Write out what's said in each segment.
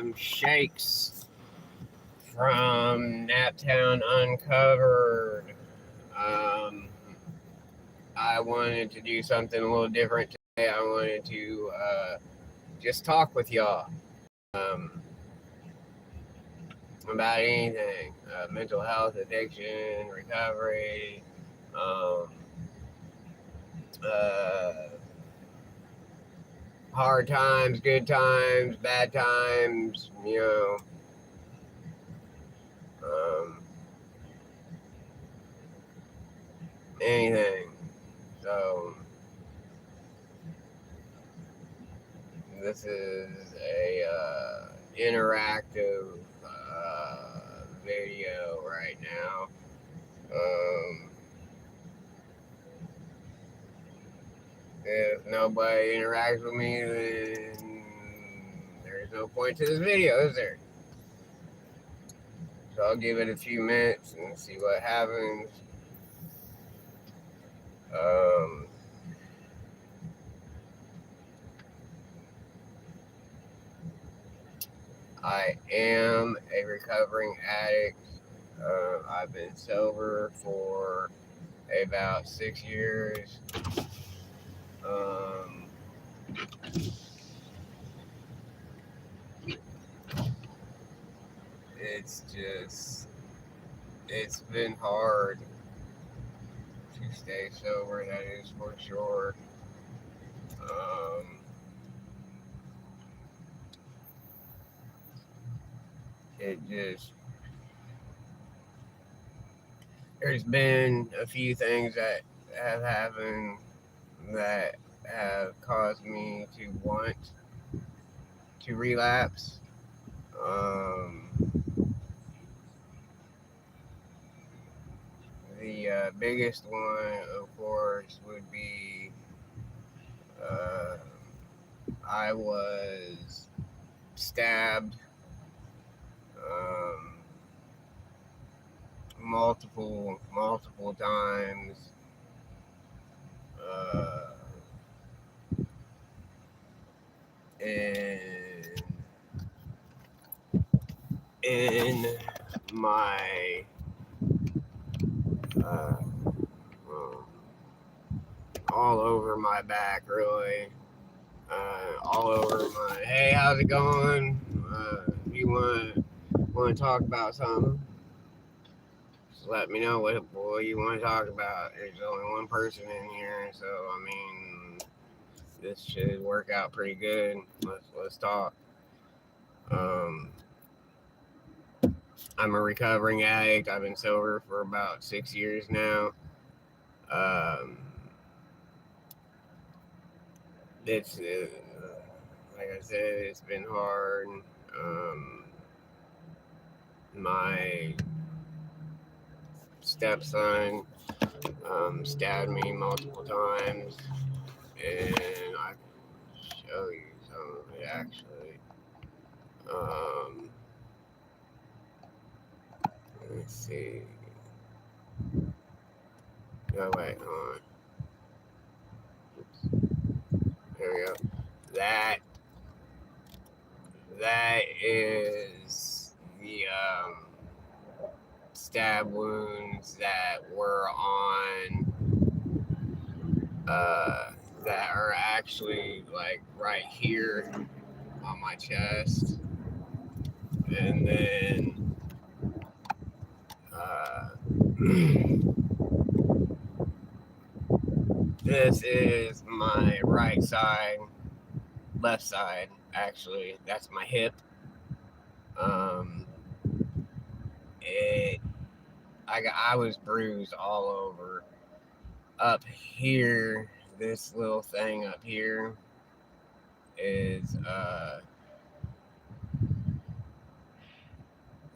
I'm Shakes from Naptown Uncovered. Um, I wanted to do something a little different today. I wanted to just talk with y'all um, about anything mental health, addiction, recovery, um, uh, hard times, good times, bad times, um, anything. So, this is a interactive video right now. If nobody interacts with me, then there's no point to this video, is there? So I'll give it a few minutes and see what happens. I am a recovering addict. I've been sober for about 6 years. It's been hard to stay sober, that is for sure. There's been a few things that have happened that have caused me to want to relapse. The biggest one, of course, would be I was stabbed multiple times. In my all over my back, really. All over my. Hey, how's it going? You want to talk about something? Just let me know what you want to talk about. There's only one person in here, so I mean, this should work out pretty good. Let's talk. I'm a recovering addict. I've been sober for about 6 years now. It's like I said, it's been hard. My stepson stabbed me multiple times, and I can show you some of it actually. Let's see. Oh wait, hold on. Oops. There we go. That is the stab wounds that were on that are actually like right here on my chest, and then this is my right side, left side actually. That's my hip. I was bruised all over. Up here, this little thing up here is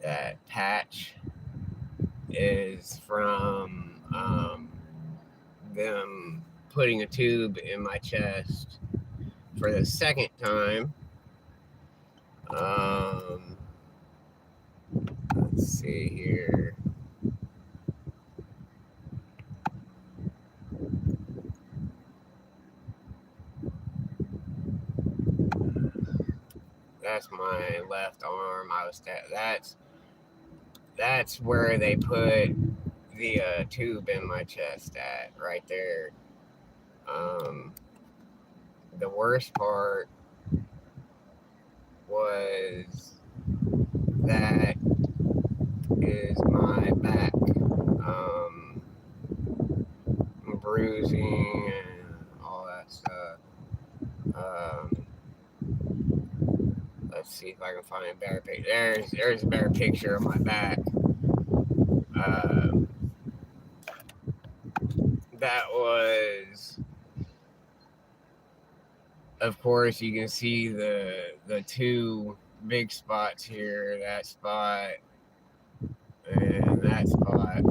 that patch is from them putting a tube in my chest for the second time. Let's see here. That's my left arm. I was that's where they put the tube in my chest at, right there. Um, the worst part was that is my back. Um, Bruising and all that stuff. Um, let's see if I can find a better picture. There's a better picture of my back. Um, that was, of course, you can see the two big spots here. That spot and that spot.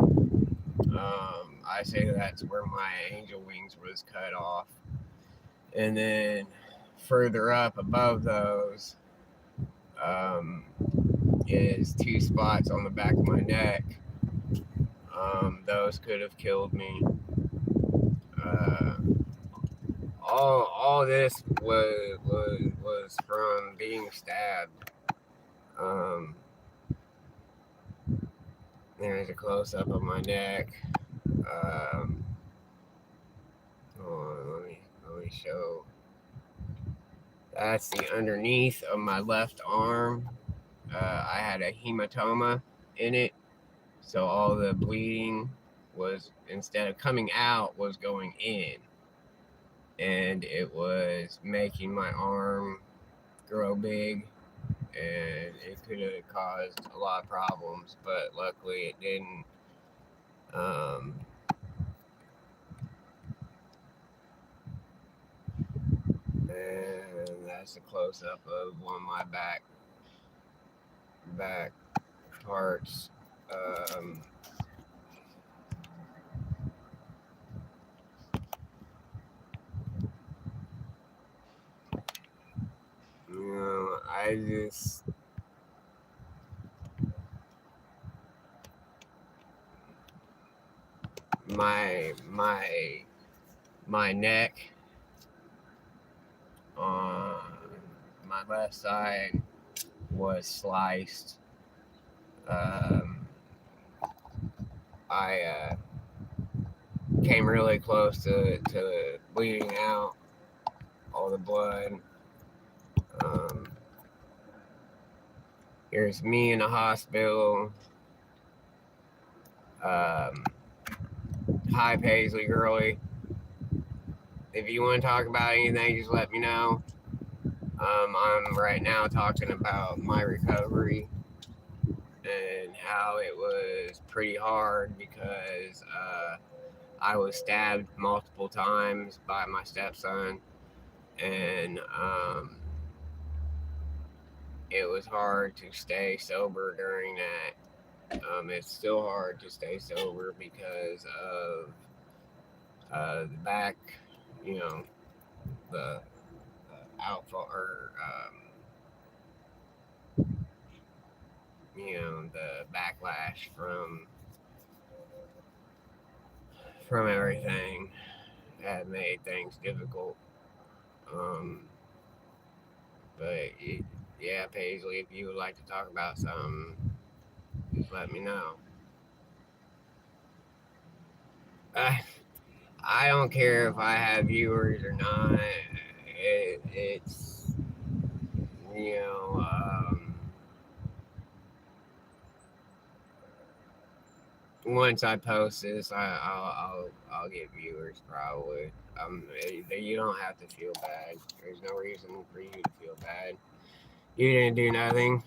I say that's where my angel wings was cut off, and then further up above those um, is two spots on the back of my neck. Those could have killed me. Uh, all this was from being stabbed. Um, there's a close up of my neck. Let me show. That's the underneath of my left arm. I had a hematoma in it, so all the bleeding was, instead of coming out, was going in, and it was making my arm grow big, and it could have caused a lot of problems, but luckily it didn't. And that's a close up of one of my back parts. I just my neck on my left side was sliced. I came really close to bleeding out all the blood. Here's me in the hospital. Hi, Paisley Girly. If you want to talk about anything, just let me know. I'm right now talking about my recovery and how it was pretty hard because I was stabbed multiple times by my stepson, and it was hard to stay sober during that. It's still hard to stay sober because of the back, you know, the outfall or the backlash from everything that made things difficult. But yeah, Paisley, if you would like to talk about something, just let me know. I don't care if I have viewers or not. It's you know once I post this, I'll get viewers probably. You don't have to feel bad. There's no reason for you to feel bad. You didn't do nothing.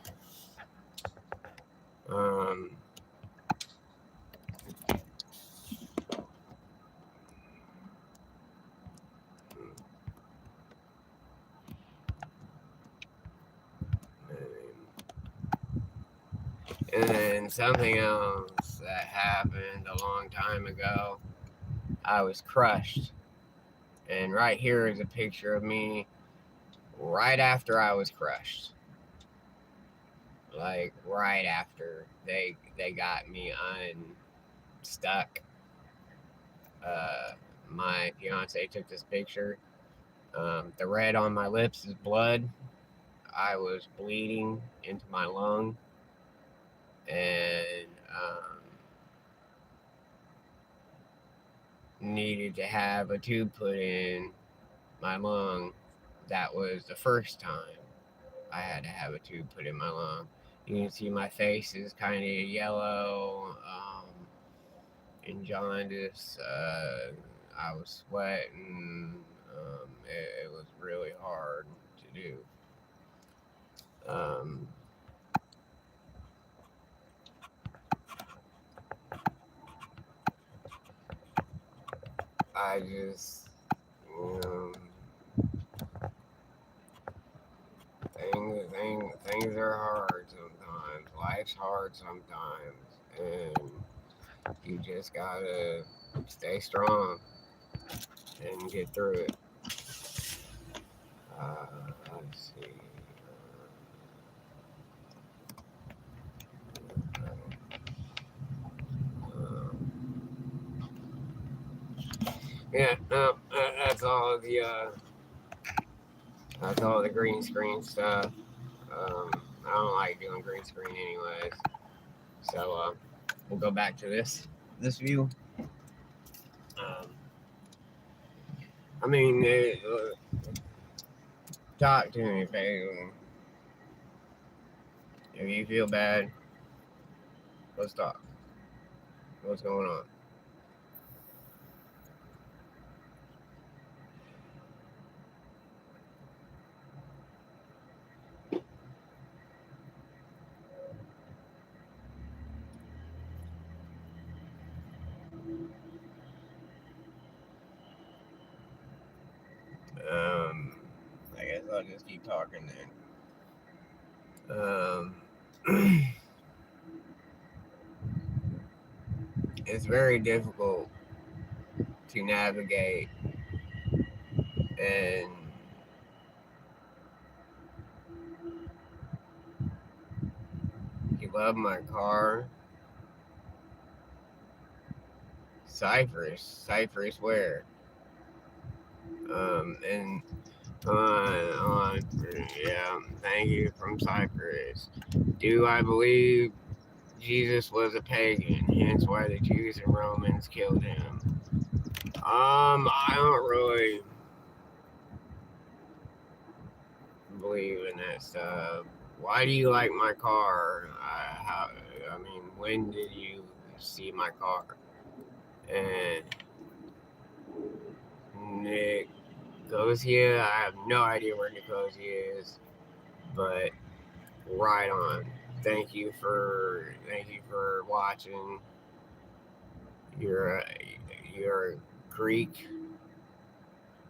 And then something else that happened a long time ago, I was crushed. And right here is a picture of me right after I was crushed. Like right after they got me unstuck. My fiance took this picture. The red on my lips is blood. I was bleeding into my lung, and needed to have a tube put in my lung. That was the first time I had to have a tube put in my lung. You can see my face is kind of yellow and jaundice. I was sweating. It was really hard to do. Um, I just, um, things are hard sometimes. Life's hard sometimes, and you just gotta stay strong and get through it. Let's see. Yeah, no, that's all the green screen stuff. I don't like doing green screen anyways. So we'll go back to this view. Um, I mean, talk to me, baby. If you feel bad, let's talk. What's going on? Um, I guess I'll just keep talking then. It's very difficult to navigate, and you love my car. Cypress where? And yeah, thank you from Cyprus. Do I believe Jesus was a pagan, hence why the Jews and Romans killed him? I don't really believe in that stuff. Why do you like my car? I mean, when did you see my car? And Nicosia, I have no idea where Nicosia is, but right on. Thank you for watching. You're you're Greek.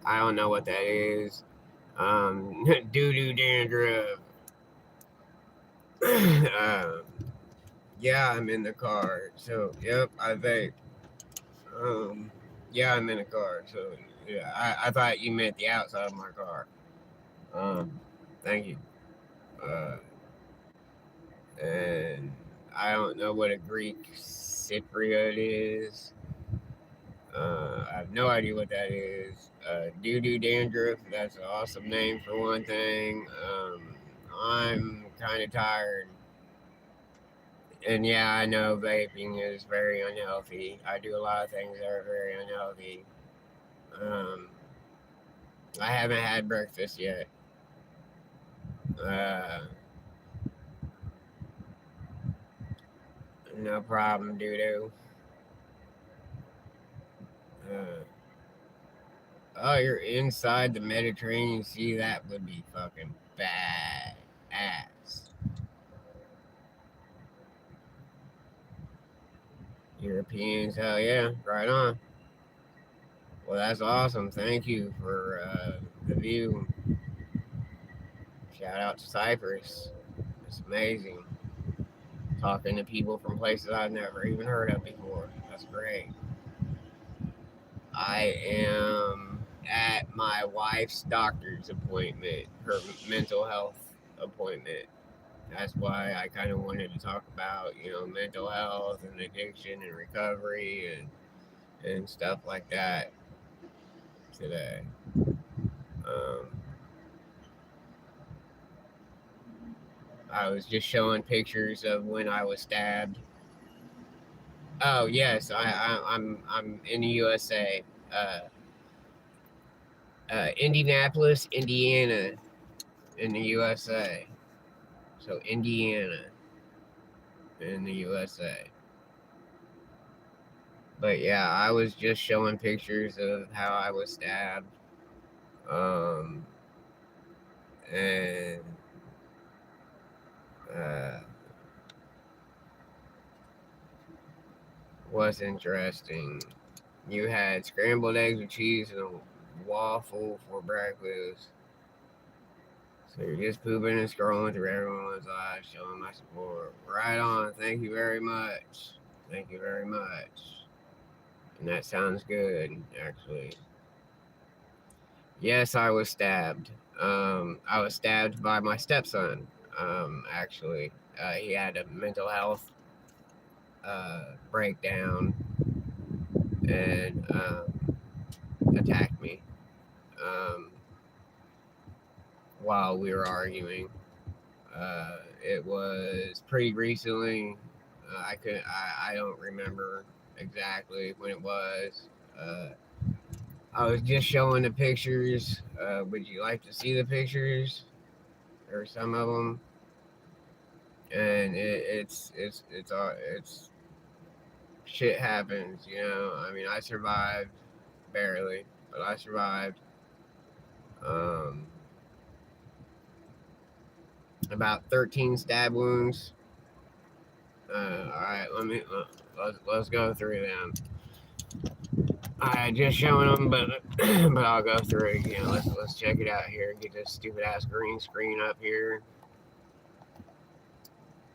I don't know what that is. Doo doo dandruff. um, yeah, I'm in the car. So, yep, I vape. Yeah, I'm in the car. So, yeah, I thought you meant the outside of my car. Thank you. Uh, and I don't know what a Greek Cypriot is. I have no idea what that is. Doo doo dandruff. That's an awesome name for one thing. I'm kind of tired. And yeah, I know vaping is very unhealthy. I do a lot of things that are very unhealthy. Um, I haven't had breakfast yet. Uh, no problem, doo doo. Uh, oh, you're inside the Mediterranean Sea? That would be fucking bad ass. Europeans, hell yeah, right on. Well, that's awesome. Thank you for the view. Shout out to Cyprus. It's amazing. Talking to people from places I've never even heard of before. That's great. I am at my wife's doctor's appointment, her mental health appointment. That's why I kind of wanted to talk about, mental health and addiction and recovery and stuff like that today. Um, I was just showing pictures of when I was stabbed. Oh yes, I'm in the USA, Indianapolis, Indiana, in the USA. So Indiana in the USA. But yeah, I was just showing pictures of how I was stabbed. Um, and uh, what's interesting, you had scrambled eggs with cheese and a waffle for breakfast. So you're just pooping and scrolling through everyone's lives, showing my support. Right on. Thank you very much. Thank you very much. And that sounds good, actually. Yes, I was stabbed. I was stabbed by my stepson. Actually, he had a mental health breakdown and attacked me while we were arguing. It was pretty recently. I don't remember exactly when it was. I was just showing the pictures. Would you like to see the pictures or some of them? And it's shit happens, you know. I mean, I survived barely, but I survived. Um, about 13 stab wounds. All right, let's go through them. I just showing them, but I'll go through it again. Let's check it out here. Get this stupid ass green screen up here.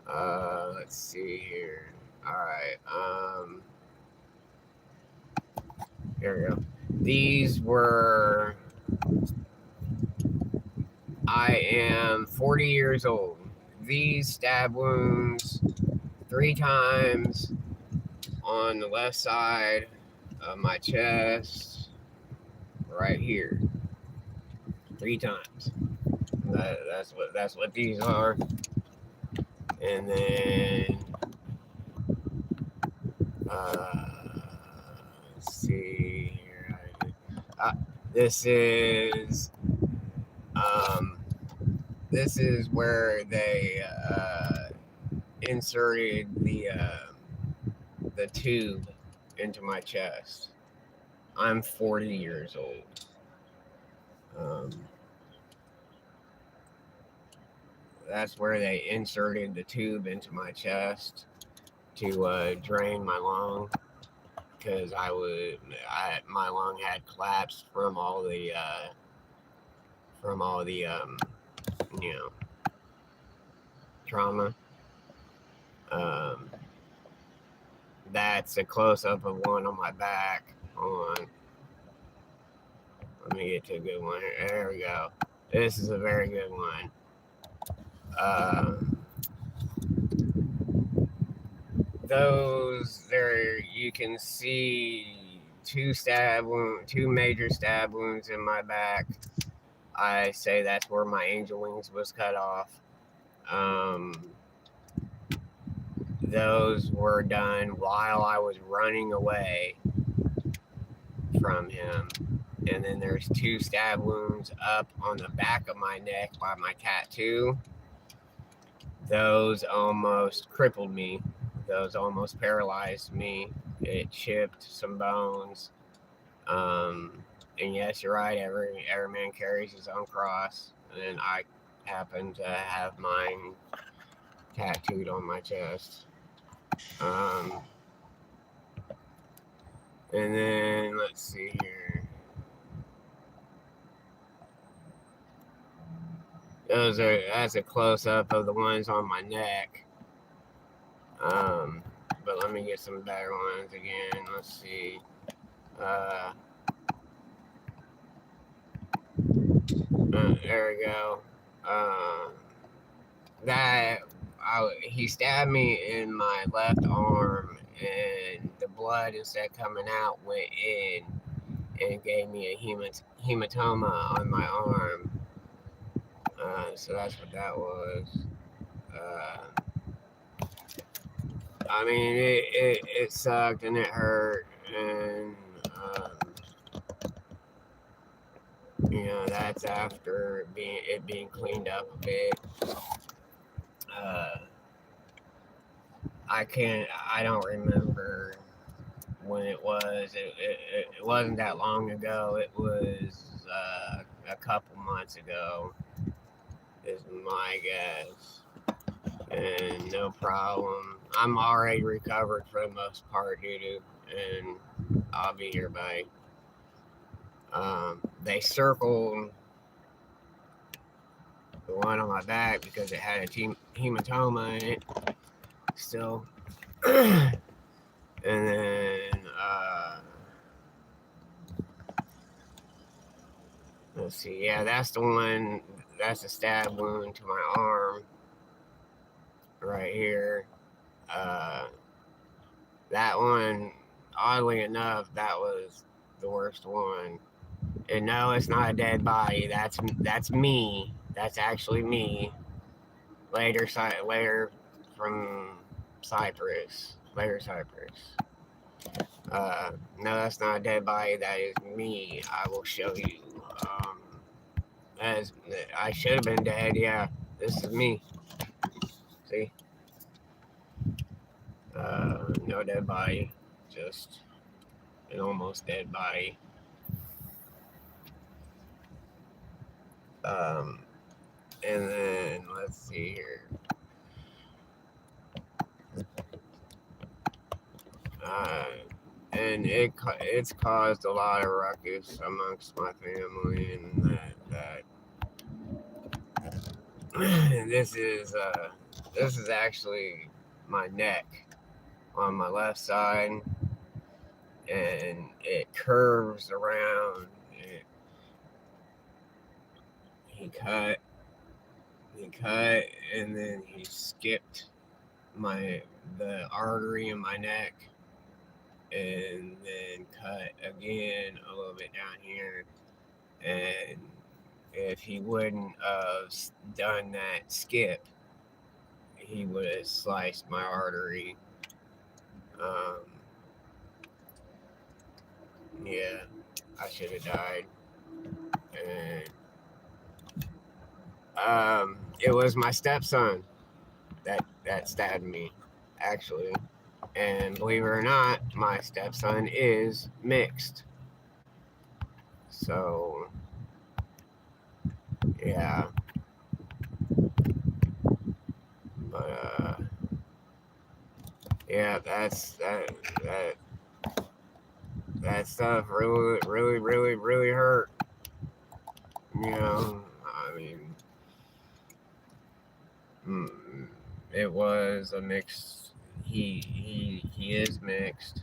Let's see here. All right. Here we go. These were. I am 40 years old. These stab wounds 3 times on the left side of my chest, right here. 3 times. That's what these are. And then let's see here. This is this is where they inserted the tube into my chest. I'm 40 years old. That's where they inserted the tube into my chest to drain my lung because my lung had collapsed from all the you know, trauma. That's a close up of one on my back. Hold on. Let me get to a good one here. There we go. This is a very good one. Those there, you can see two major stab wounds in my back. I say that's where my angel wings was cut off. Those were done while I was running away from him. And then there's 2 stab wounds up on the back of my neck by my tattoo. Those almost crippled me. Those almost paralyzed me. It chipped some bones. And yes, you're right. Every man carries his own cross, and I happen to have mine tattooed on my chest. And then let's see here. That's a close up of the ones on my neck. But let me get some better ones again. Let's see. There we go. He stabbed me in my left arm, and the blood, instead of coming out, went in and gave me a hematoma on my arm. So that's what that was. I mean, it sucked and it hurt, and that's after being cleaned up a bit. I don't remember when it was. It wasn't that long ago. It was a couple months ago, is my guess. And no problem. I'm already recovered for the most part, dude, and I'll be here by. They circled the one on my back because it had a hematoma in it still. And then, let's see. Yeah, that's the one. That's a stab wound to my arm right here. That one, oddly enough, that was the worst one. And no, it's not a dead body. That's me. That's actually me. Later from Cyprus. Later Cyprus. No, that's not a dead body. That is me. I will show you. As I should have been dead. Yeah, this is me. See, no dead body, just an almost dead body. And then let's see here. And it's caused a lot of ruckus amongst my family, and that this is actually my neck on my left side, and it curves around. He cut, and then he skipped the artery in my neck, and then cut again a little bit down here. And if he wouldn't have done that skip, he would have sliced my artery. Yeah, I should have died. And it was my stepson that stabbed me, actually. And believe it or not, my stepson is mixed. So, yeah. But, yeah, that stuff really hurt. I mean, it was a mixed. He is mixed.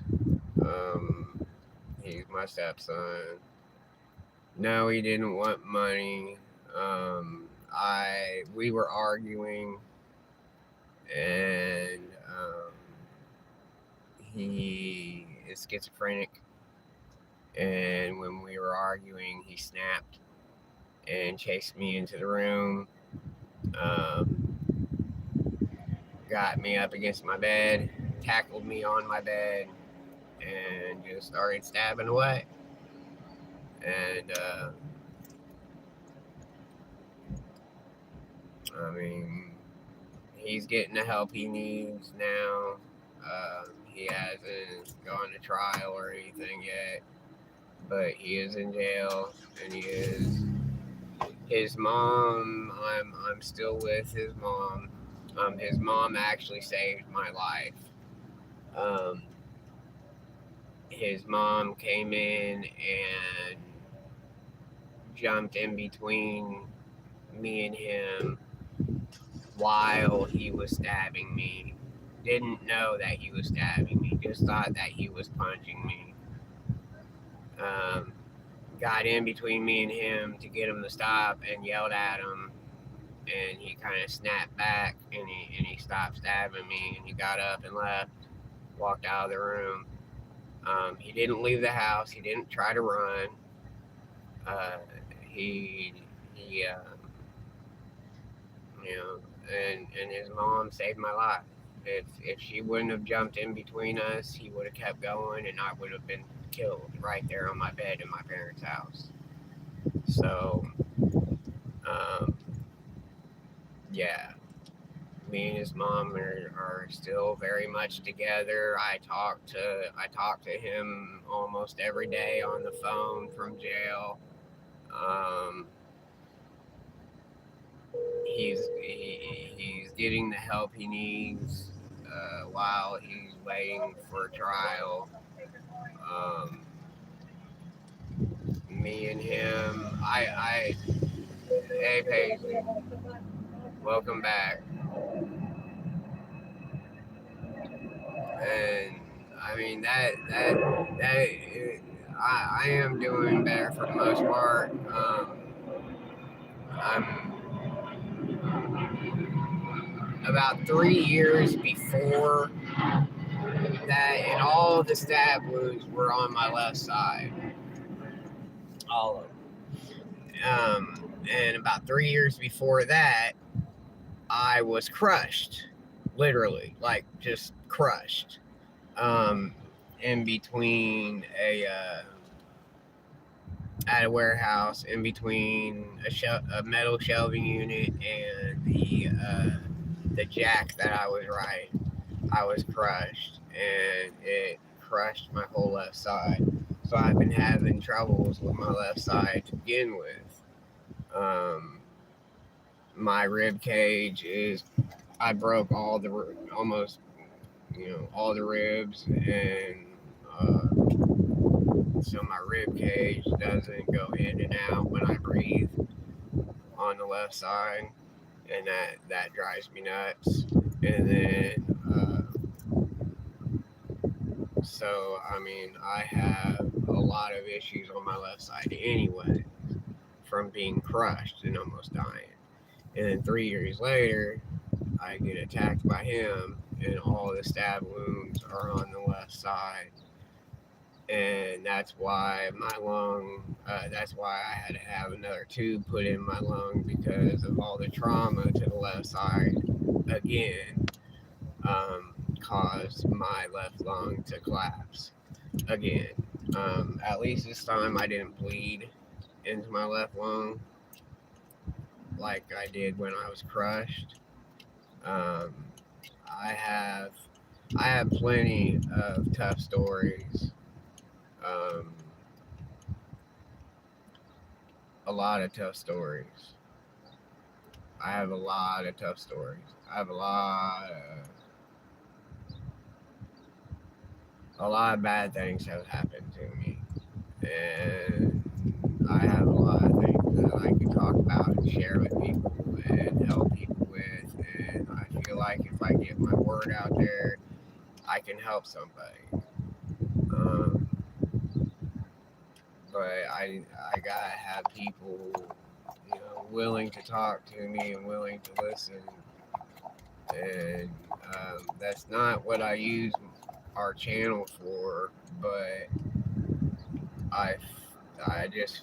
He's my stepson. No, he didn't want money. We were arguing, and he is schizophrenic. And when we were arguing, he snapped and chased me into the room. Got me up against my bed, tackled me on my bed, and just started stabbing away. And I mean, he's getting the help he needs now. He hasn't gone to trial or anything yet, but he is in jail, and he is. His mom, I'm still with his mom. His mom actually saved my life. His mom came in and jumped in between me and him while he was stabbing me. Didn't know that he was stabbing me, just thought that he was punching me. Got in between me and him to get him to stop and yelled at him, and he kind of snapped back and he stopped stabbing me, and he got up and left, walked out of the room. He didn't leave the house. He didn't try to run. He and his mom saved my life. If she wouldn't have jumped in between us, he would have kept going, and I would have been killed right there on my bed in my parents' house. So, um, yeah, me and his mom are still very much together. I talk to him almost every day on the phone from jail. Um, he's getting the help he needs while he's waiting for trial. Um, Me and him, hey Paisley, welcome back. And I mean I am doing better for the most part. I'm about 3 years before that, and all the stab wounds were on my left side, all of them. And about 3 years before that, I was crushed, literally, like just crushed, um, in between at a warehouse, in between a metal shelving unit and the jack that I was riding. I was crushed, and it crushed my whole left side. So I've been having troubles with my left side to begin with. Um, my rib cage is I broke almost all the ribs, and uh, so my rib cage doesn't go in and out when I breathe on the left side, and that drives me nuts. And then so I mean I have a lot of issues on my left side anyway from being crushed and almost dying. And then 3 years later, I get attacked by him, and all the stab wounds are on the left side. And that's why my lung, that's why I had to have another tube put in my lung because of all the trauma to the left side again, caused my left lung to collapse again. At least this time I didn't bleed into my left lung like I did when I was crushed. Um, I have I have plenty of tough stories. Um, a lot of tough stories. I have a lot of tough stories. I have a lot of bad things have happened to me, and I have a lot of things that I can talk about and share with people and help people with. And I feel like if I get my word out there, I can help somebody. Um, but I gotta have people, willing to talk to me and willing to listen. And that's not what I use our channel for, but I I just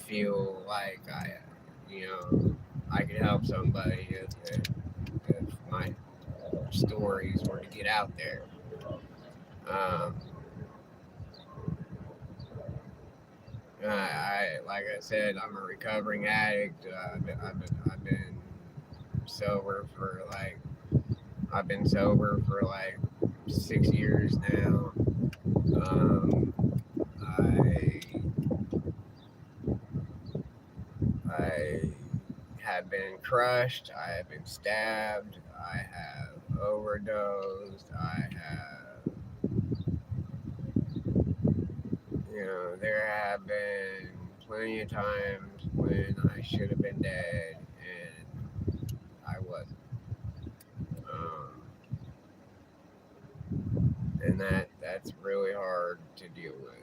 feel like I could help somebody if my stories were to get out there. Um, like I said, I'm a recovering addict. I've been sober for like I've been sober for like 6 years now. Um, I I have been crushed. I have been stabbed. I have overdosed. There have been plenty of times when I should have been dead and I wasn't. Um, and that's really hard to deal with.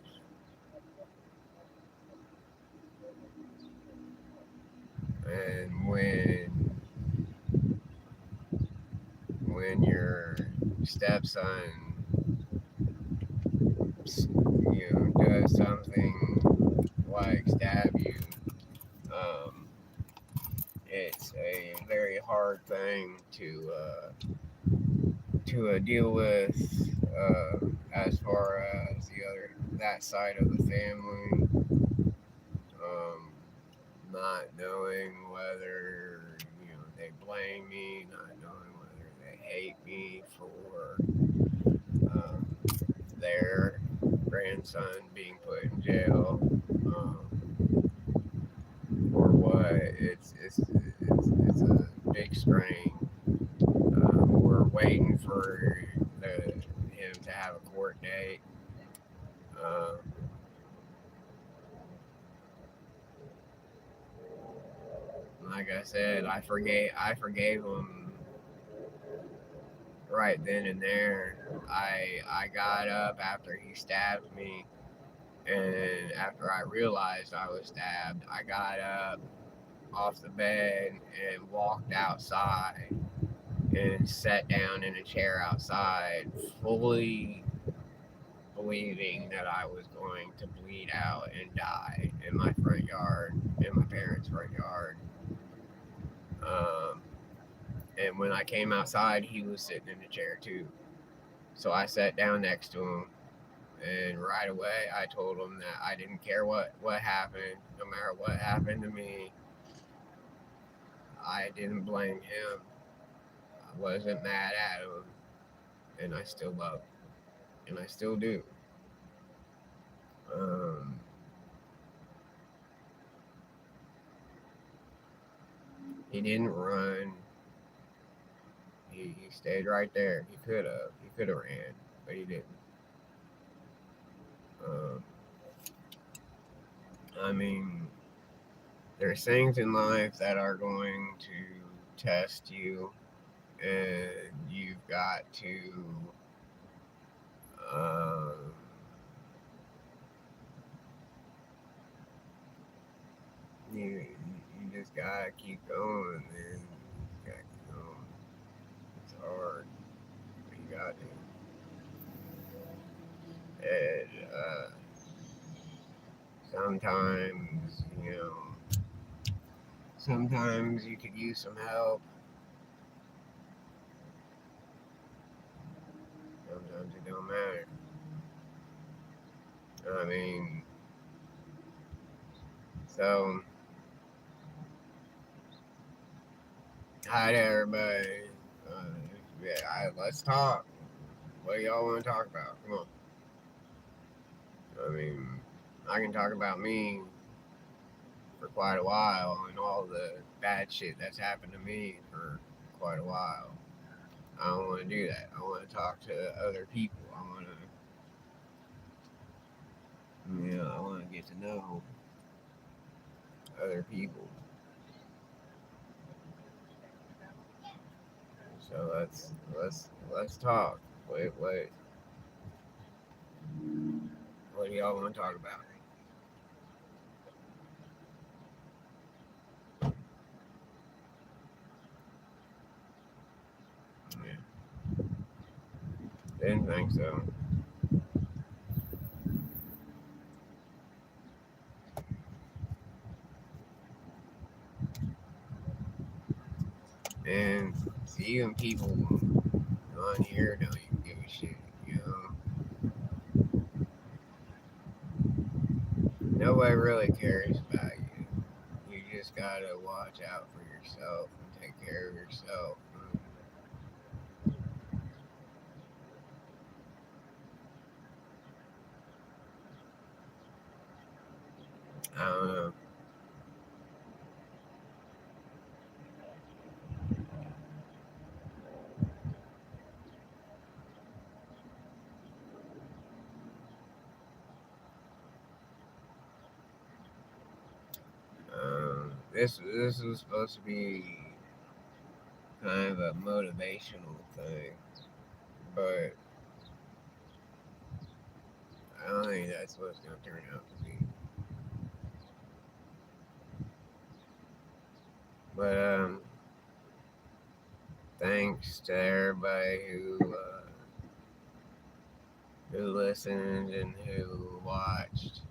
And when your stepson does something like stab you, um, it's a very hard thing to deal with as far as the other that side of the family. Um, Not knowing whether they blame me, not knowing whether they hate me for um, their grandson being put in jail, or what. It's a big strain. We're waiting for him to have a court date. Um, like I said, I forgave him right then and there. I got up after he stabbed me, and after I realized I was stabbed, I got up off the bed and walked outside and sat down in a chair outside, fully believing that I was going to bleed out and die in my front yard, in my parents' front yard. Um, and when I came outside, he was sitting in the chair too. So I sat down next to him, and right away I told him that I didn't care what happened, no matter what happened to me. I didn't blame him. I wasn't mad at him, and I still love him, and I still do. Um, he didn't run. He stayed right there. He could have. He could have ran, but he didn't. Um, I mean, there's things in life that are going to test you, and you've got to. Um, you just gotta keep going, man. You gotta keep going. It's hard, but you got to. And sometimes, sometimes you could use some help. Sometimes it don't matter. I mean, so hi to everybody. Uh, yeah, let's talk. What do y'all want to talk about? Come on. I mean, I can talk about me for quite a while and all the bad shit that's happened to me for quite a while. I don't want to do that. I want to talk to other people. I want to get to know other people. So let's talk. What do y'all want to talk about? Yeah, didn't think so. And even people on here don't even give a shit. You Nobody really cares about you. You just gotta watch out for yourself and take care of yourself. I don't know. This was supposed to be kind of a motivational thing, but I don't think that's what it's gonna turn out to be. But thanks to everybody who listened and who watched.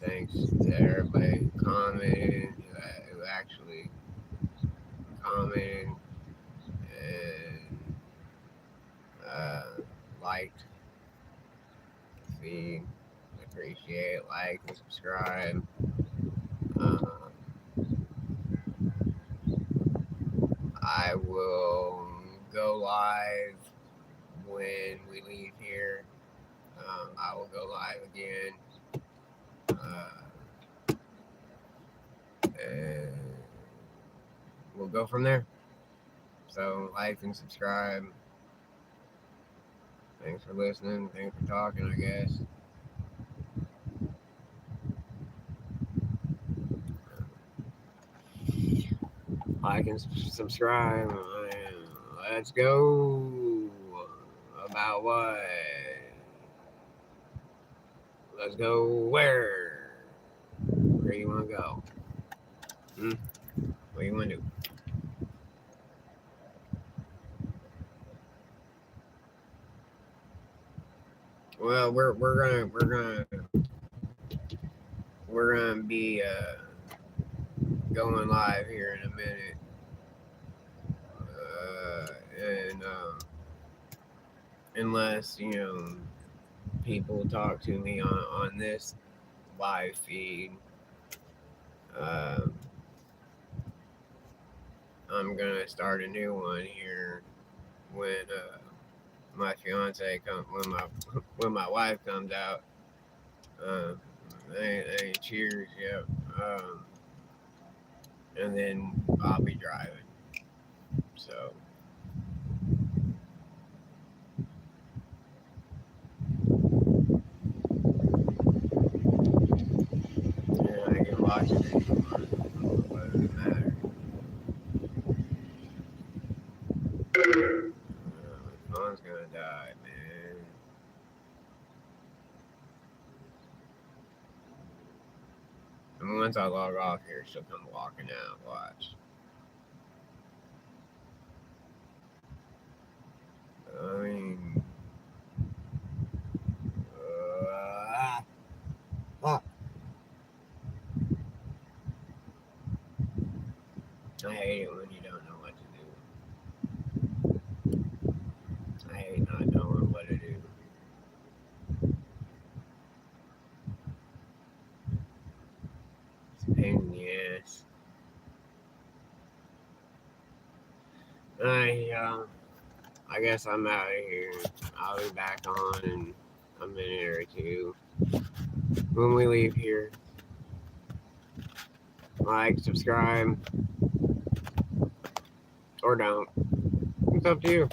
Thanks to everybody who commented, who commented, and liked the feed. Appreciate it. Like and subscribe. I will go live when we leave here. I will go live again. And we'll go from there. So like and subscribe. Thanks for listening. Thanks for talking, I guess. Like and subscribe. And let's go. About what? Let's go where? Where you want to go? What do you want to do? Well, we're gonna be going live here in a minute, and unless people talk to me on this live feed, I'm gonna start a new one here when my fiance when my wife comes out. They cheers, yep. And then I'll be driving. So yeah, I can watch it anymore. What does it matter? My phone's gonna die, man. And once I log off here, she'll come walking out. Watch. I mean, I hate it when you don't know what to do. I hate not knowing what to do. It's a pain in the ass. I guess I'm out of here. I'll be back on in a minute or two when we leave here. Like, subscribe, or don't. It's up to you.